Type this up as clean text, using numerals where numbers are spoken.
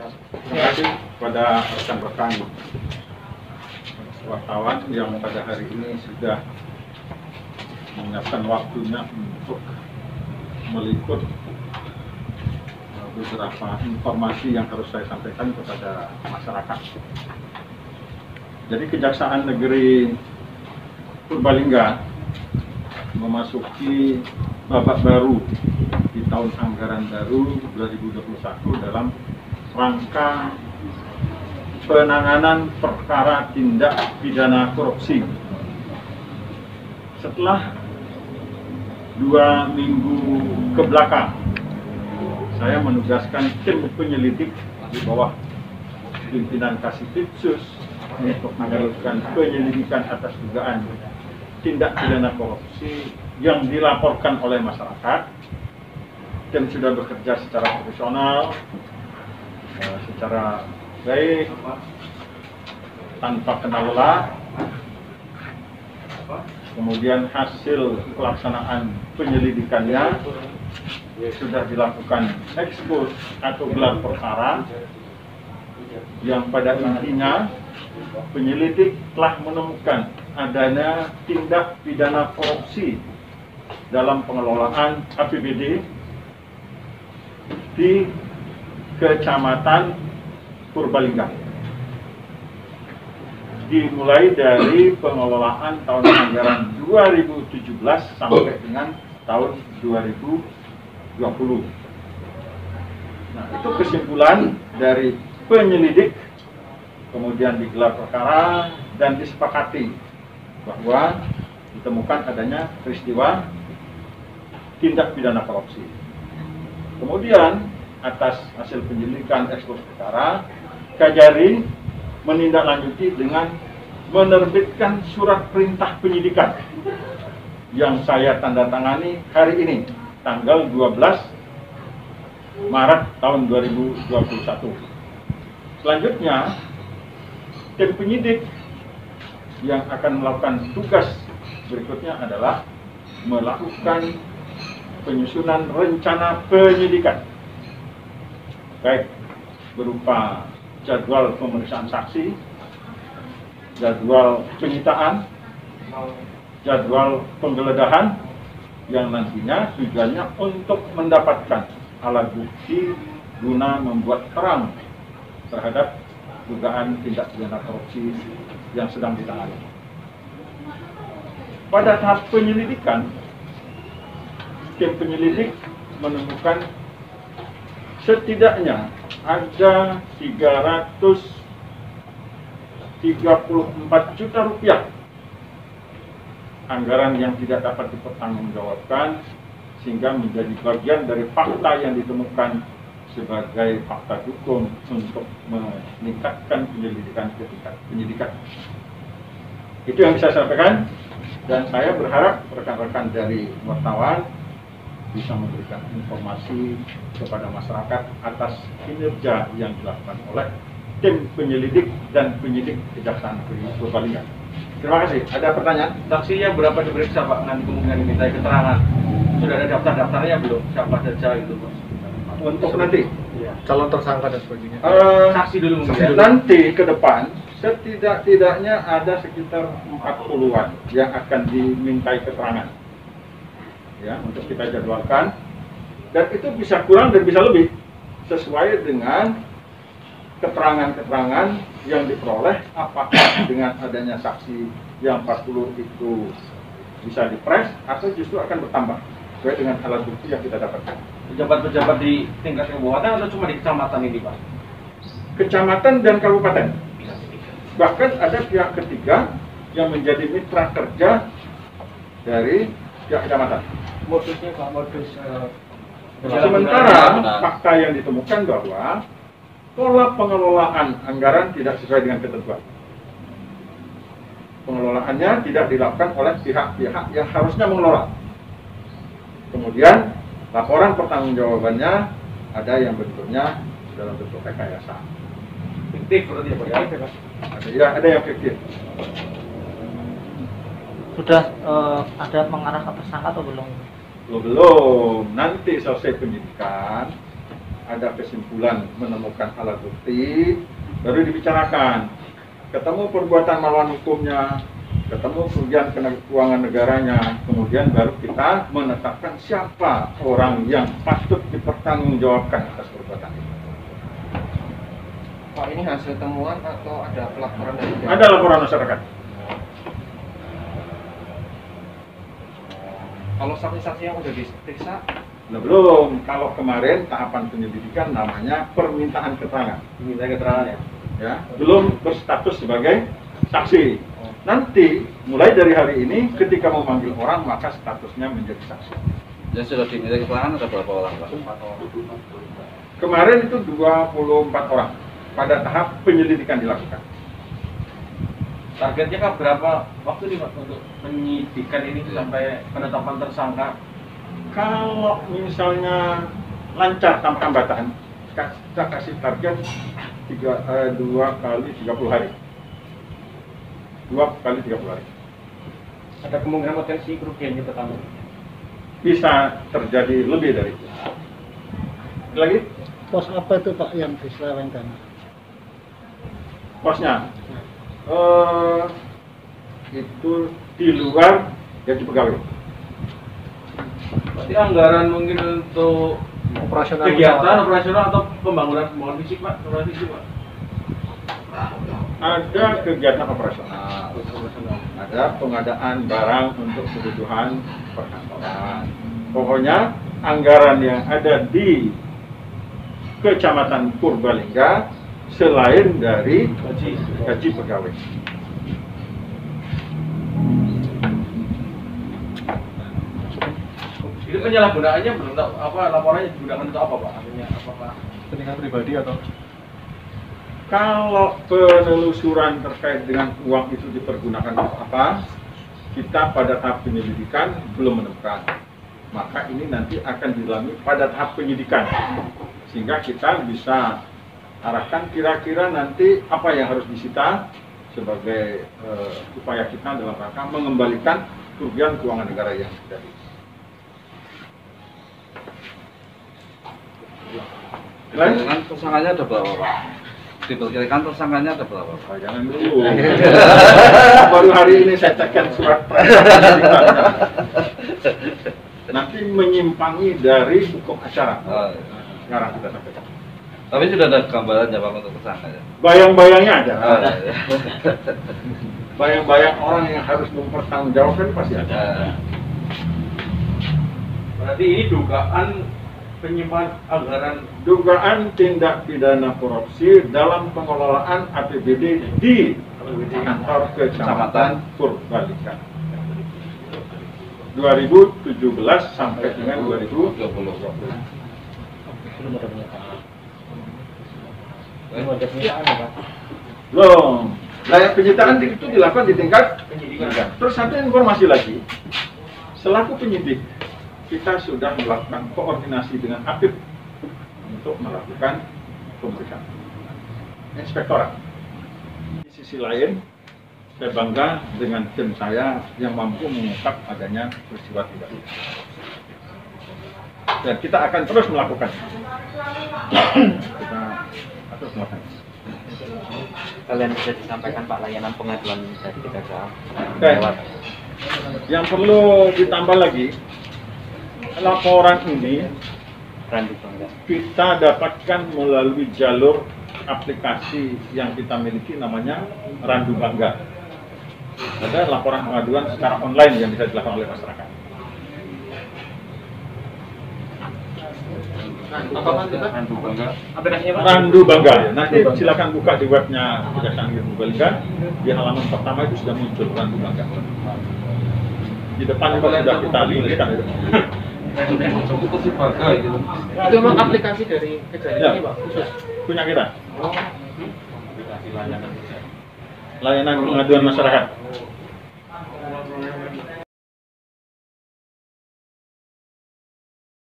Terima kasih kepada rekan-rekan wartawan yang pada hari ini sudah menyiapkan waktunya untuk meliput beberapa informasi yang harus saya sampaikan kepada masyarakat. Jadi Kejaksaan Negeri Purbalingga memasuki babak baru di tahun anggaran baru 2021 dalam rangka penanganan perkara tindak pidana korupsi. Setelah 2 minggu ke belakang, saya menugaskan tim penyelidik di bawah pimpinan Kasipitsus untuk melakukan penyelidikan atas dugaan tindak pidana korupsi yang dilaporkan oleh masyarakat. Tim sudah bekerja secara profesional, secara baik, tanpa kena lelah. Kemudian hasil pelaksanaan penyelidikannya sudah dilakukan ekspos atau gelar perkara yang pada intinya penyelidik telah menemukan adanya tindak pidana korupsi dalam pengelolaan APBD di Kecamatan Purbalingga. Dimulai dari pengelolaan tahun anggaran 2017 sampai dengan tahun 2020. Nah, itu kesimpulan dari penyelidik, kemudian digelar perkara dan disepakati bahwa ditemukan adanya peristiwa tindak pidana korupsi. Kemudian atas hasil penyelidikan ekspos perkara, Kajari menindaklanjuti dengan menerbitkan surat perintah penyidikan yang saya tanda tangani hari ini, tanggal 12 Maret tahun 2021. Selanjutnya, tim penyidik yang akan melakukan tugas berikutnya adalah melakukan penyusunan rencana penyidikan, baik berupa jadwal pemeriksaan saksi, jadwal penyitaan, jadwal penggeledahan, yang nantinya tujuannya untuk mendapatkan alat bukti guna membuat terang terhadap dugaan tindak pidana korupsi yang sedang ditangani. Pada tahap penyelidikan, tim penyelidik menemukan setidaknya ada 334 juta rupiah anggaran yang tidak dapat dipertanggungjawabkan, sehingga menjadi bagian dari fakta yang ditemukan sebagai fakta hukum untuk meningkatkan penyelidikan ke tingkat penyidikan. Itu yang bisa saya sampaikan, dan saya berharap rekan-rekan dari wartawan bisa memberikan informasi kepada masyarakat atas kinerja yang dilakukan oleh tim penyelidik dan penyidik Kejaksaan Negeri Purbalingga. Terima kasih. Ada pertanyaan? Saksinya berapa diperiksa Pak? Nanti kemungkinan diminta keterangan. Sudah ada daftar-daftarnya belum? Siapa saja itu Pak? Untuk nanti ya, calon tersangka dan sebagainya. Saksi dulu mungkin. Nanti ke depan setidak-tidaknya ada sekitar 40-an yang akan dimintai keterangan. Ya, untuk kita jadwalkan, dan itu bisa kurang dan bisa lebih sesuai dengan keterangan-keterangan yang diperoleh, apakah dengan adanya saksi yang 40 itu bisa dipres atau justru akan bertambah sesuai dengan alat bukti yang kita dapatkan. Pejabat-pejabat di tingkat kabupaten atau cuma di kecamatan ini Pak? Kecamatan dan kabupaten. Bahkan ada pihak ketiga yang menjadi mitra kerja dari pihak kecamatan. Modusnya Pak, modus sementara fakta yang ditemukan bahwa pola pengelolaan anggaran tidak sesuai dengan ketentuan. Pengelolaannya tidak dilakukan oleh pihak-pihak yang harusnya mengelola. Kemudian laporan pertanggungjawabannya ada yang bentuknya dalam bentuk rekayasa. Fiktif berarti ya Pak? Ada yang fiktif. Sudah ada mengarah ke tersangka atau belum? Belum. Nanti selesai penyidikan ada kesimpulan menemukan alat bukti, baru dibicarakan. Ketemu perbuatan melawan hukumnya, ketemu kerugian keuangan negaranya, kemudian baru kita menetapkan siapa orang yang patut dipertanggungjawabkan atas perbuatan itu. Pak, ini hasil temuan atau ada pelaporan dari pihak? Ada laporan masyarakat. Kalau saksi-saksi yang udah diperiksa, Nah, belum. Kalau kemarin tahapan penyelidikan namanya permintaan keterangan. Minta keterangan ya. Ya, belum berstatus sebagai saksi. Nanti mulai dari hari ini ketika memanggil orang maka statusnya menjadi saksi. Yang sudah diminta keterangan ada berapa orang, Pak? Kemarin itu 24 orang pada tahap penyelidikan dilakukan. Targetnya kan berapa waktu nih Pak untuk penyidikan ini sampai penetapan tersangka? Kalau misalnya lancar tanpa hambatan, kita kasih target 2 kali 30 hari. 2 kali 30 hari. Ada kemungkinan potensi kerugiannya pertama. Bisa terjadi lebih dari itu. Lagi? Pos apa itu Pak yang diselewengkan? Posnya itu di luar gaji pegawai. Berarti anggaran mungkin untuk Operasional. kegiatan operasional atau pembangunan fisik Pak? Pembangunan fisik Pak? Ada kegiatan operasional, ada pengadaan barang untuk kebutuhan perkantoran. Pokoknya anggaran yang ada di Kecamatan Purbalingga selain dari gaji pegawai. Itu penyalahgunaannya belum tahu apa laporannya digunakan untuk apa Pak? Artinya apakah Kepentingan pribadi atau? Kalau penelusuran terkait dengan uang itu dipergunakan untuk apa, kita pada tahap penyelidikan belum menemukan. Maka ini nanti akan didalami pada tahap penyidikan, sehingga kita bisa arahkan kira-kira nanti apa yang harus disita sebagai upaya kita dalam rangka mengembalikan kerugian keuangan negara yang terjadi. Dengan tersangkanya ada berapa, Pak? Diperkirakan tersangkanya ada berapa, Pak? Oh, jangan dulu. Baru hari ini saya cekkan surat penyidikannya. Nanti menyimpangi dari hukum acara. Oh, iya. Sekarang kita sampaikan. Tapi sudah ada gambarannya Pak untuk tersangkanya? Bayang-bayangnya ada. Oh, iya. Bayang-bayang orang yang harus mempertanggungjawabkan pasti ada. berarti ini dugaan penyimpangan anggaran Dugaan tindak pidana korupsi dalam pengelolaan APBD di kantor Kecamatan Purbalingga 2017 sampai dengan 2020. Belum ada penyitaan. Belum ada penyitaan ya Pak? Belum. Layak penyitaan itu dilakukan di tingkat penyidikan. Terus satu informasi lagi, selaku penyidik kita sudah melakukan koordinasi dengan Apip untuk melakukan pemeriksaan inspektorat. Di sisi lain, saya bangga dengan tim saya yang mampu mengungkap adanya peristiwa tidak pidana. Dan kita akan terus melakukan. Kita terus melakukan. Kalian bisa disampaikan Pak layanan pengaduan dari Kejaksaan. Oke. Yang perlu ditambah lagi, laporan ini Randu Bangga. kita dapatkan melalui jalur aplikasi yang kita miliki namanya Randu Bangga. Ada laporan pengaduan secara online yang bisa dilakukan oleh masyarakat. Randu Bangga. Aplikasinya Pak? Randu Bangga. Nanti silakan buka di webnya Kejaksaan Negeri Purbalingga. Di halaman pertama itu sudah muncul Randu Bangga. Di depan juga sudah kita tuliskan itu. itu memang aplikasi dari kejadian Ya. ini Pak, khusus. Punya kita. Layanan pengaduan masyarakat.